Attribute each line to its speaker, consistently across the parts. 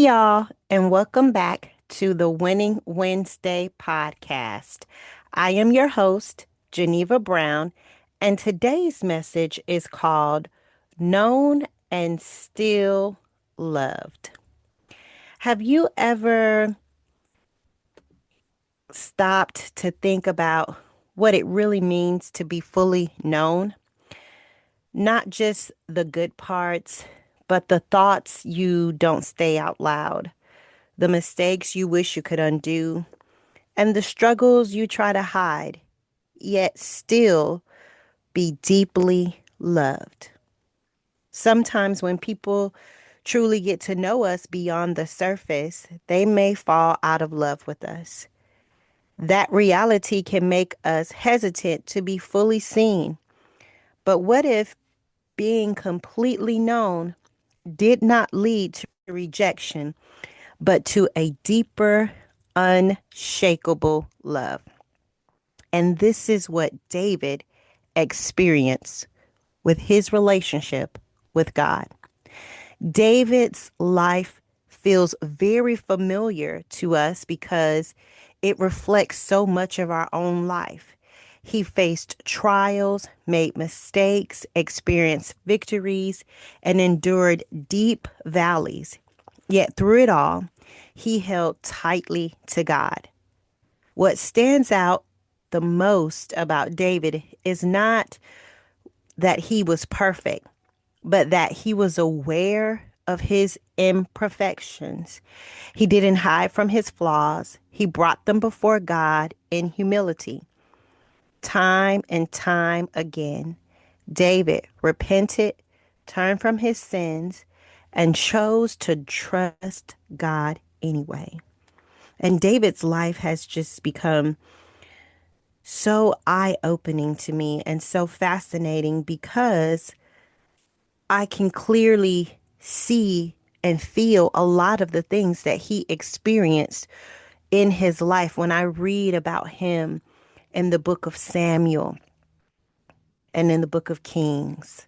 Speaker 1: y'all, and welcome back to the Winning Wednesday podcast. I am your host, Geneva Brown, and today's message is called Known and Still Loved. Have you ever stopped to think about what it really means to be fully known? Not just the good parts, but the thoughts you don't say out loud, the mistakes you wish you could undo, and the struggles you try to hide, yet still be deeply loved. Sometimes when people truly get to know us beyond the surface, they may fall out of love with us. That reality can make us hesitant to be fully seen. But what if being completely known did not lead to rejection, but to a deeper, unshakable love? And this is what David experienced with his relationship with God. David's life feels very familiar to us because it reflects so much of our own life. He faced trials, made mistakes, experienced victories, and endured deep valleys. Yet through it all, he held tightly to God. What stands out the most about David is not that he was perfect, but that he was aware of his imperfections. He didn't hide from his flaws. He brought them before God in humility. Time and time again, David repented, turned from his sins, and chose to trust God anyway. And David's life has just become so eye-opening to me and so fascinating because I can clearly see and feel a lot of the things that he experienced in his life when I read about him in the book of Samuel and in the book of Kings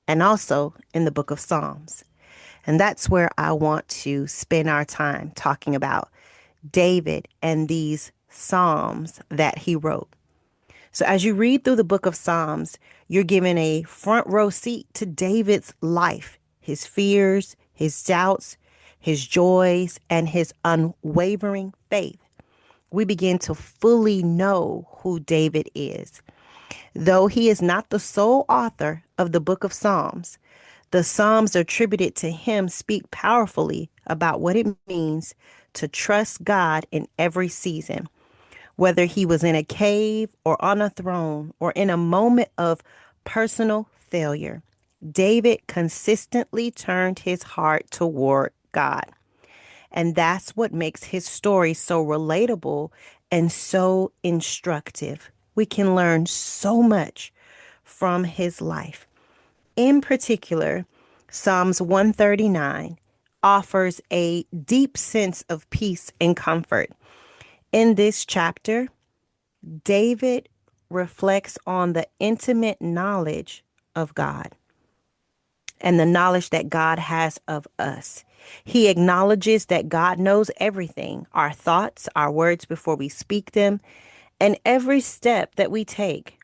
Speaker 1: and also in the book of Psalms. And that's where I want to spend our time talking about David and these Psalms that he wrote. So as you read through the book of Psalms, you're given a front row seat to David's life, his fears, his doubts, his joys, and his unwavering faith. We begin to fully know who David is. Though he is not the sole author of the book of Psalms, the Psalms attributed to him speak powerfully about what it means to trust God in every season. Whether he was in a cave or on a throne or in a moment of personal failure, David consistently turned his heart toward God. And that's what makes his story so relatable and so instructive. We can learn so much from his life. In particular, Psalms 139 offers a deep sense of peace and comfort. In this chapter, David reflects on the intimate knowledge of God and the knowledge that God has of us. He acknowledges that God knows everything, our thoughts, our words before we speak them, and every step that we take.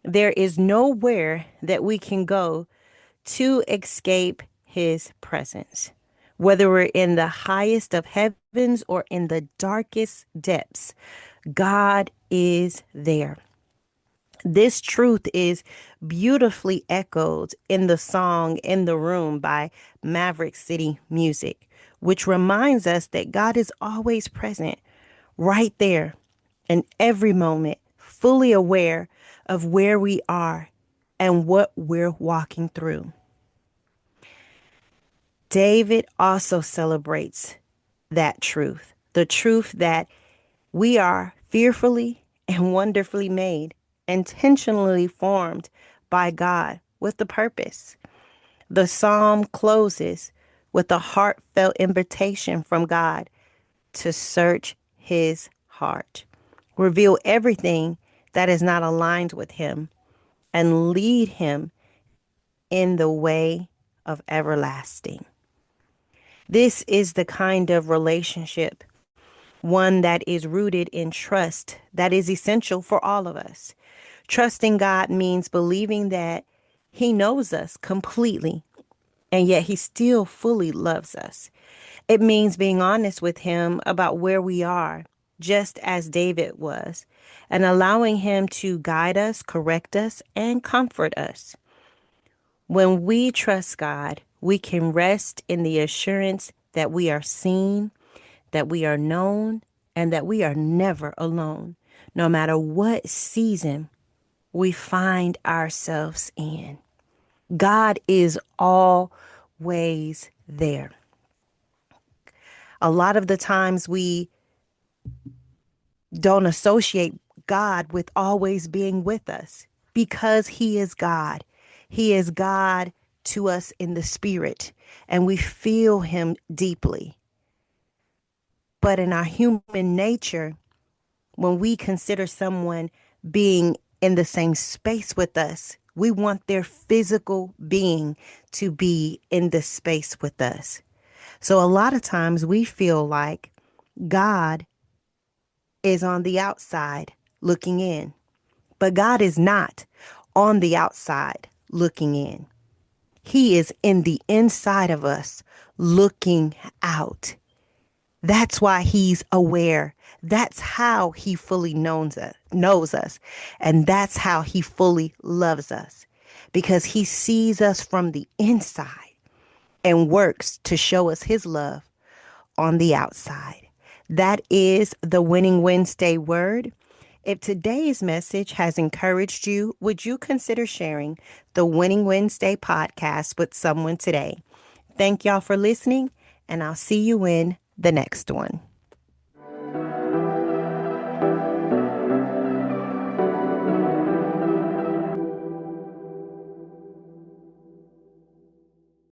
Speaker 1: There is nowhere that we can go to escape his presence. Whether we're in the highest of heavens or in the darkest depths, God is there. This truth is beautifully echoed in the song In the Room by Maverick City Music, which reminds us that God is always present, right there, in every moment, fully aware of where we are and what we're walking through. David also celebrates that truth, the truth that we are fearfully and wonderfully made, intentionally formed by God with a purpose. The psalm closes with a heartfelt invitation from God to search his heart, reveal everything that is not aligned with him, and lead him in the way of everlasting. This is the kind of relationship, one that is rooted in trust, that is essential for all of us. Trusting God means believing that He knows us completely, and yet He still fully loves us. It means being honest with Him about where we are, just as David was, and allowing Him to guide us, correct us, and comfort us. When we trust God, we can rest in the assurance that we are seen, that we are known, and that we are never alone, no matter what season we find ourselves in. God is always there. A lot of the times we don't associate God with always being with us because He is God. He is God to us in the spirit, and we feel Him deeply. But in our human nature, when we consider someone being in the same space with us, we want their physical being to be in the space with us. So a lot of times we feel like God is on the outside looking in, but God is not on the outside looking in. He is in the inside of us looking out. That's why He's aware. That's how He fully knows us. And that's how He fully loves us, because He sees us from the inside and works to show us His love on the outside. That is the Winning Wednesday word. If today's message has encouraged you, would you consider sharing the Winning Wednesday podcast with someone today? Thank y'all for listening, and I'll see you in the next one.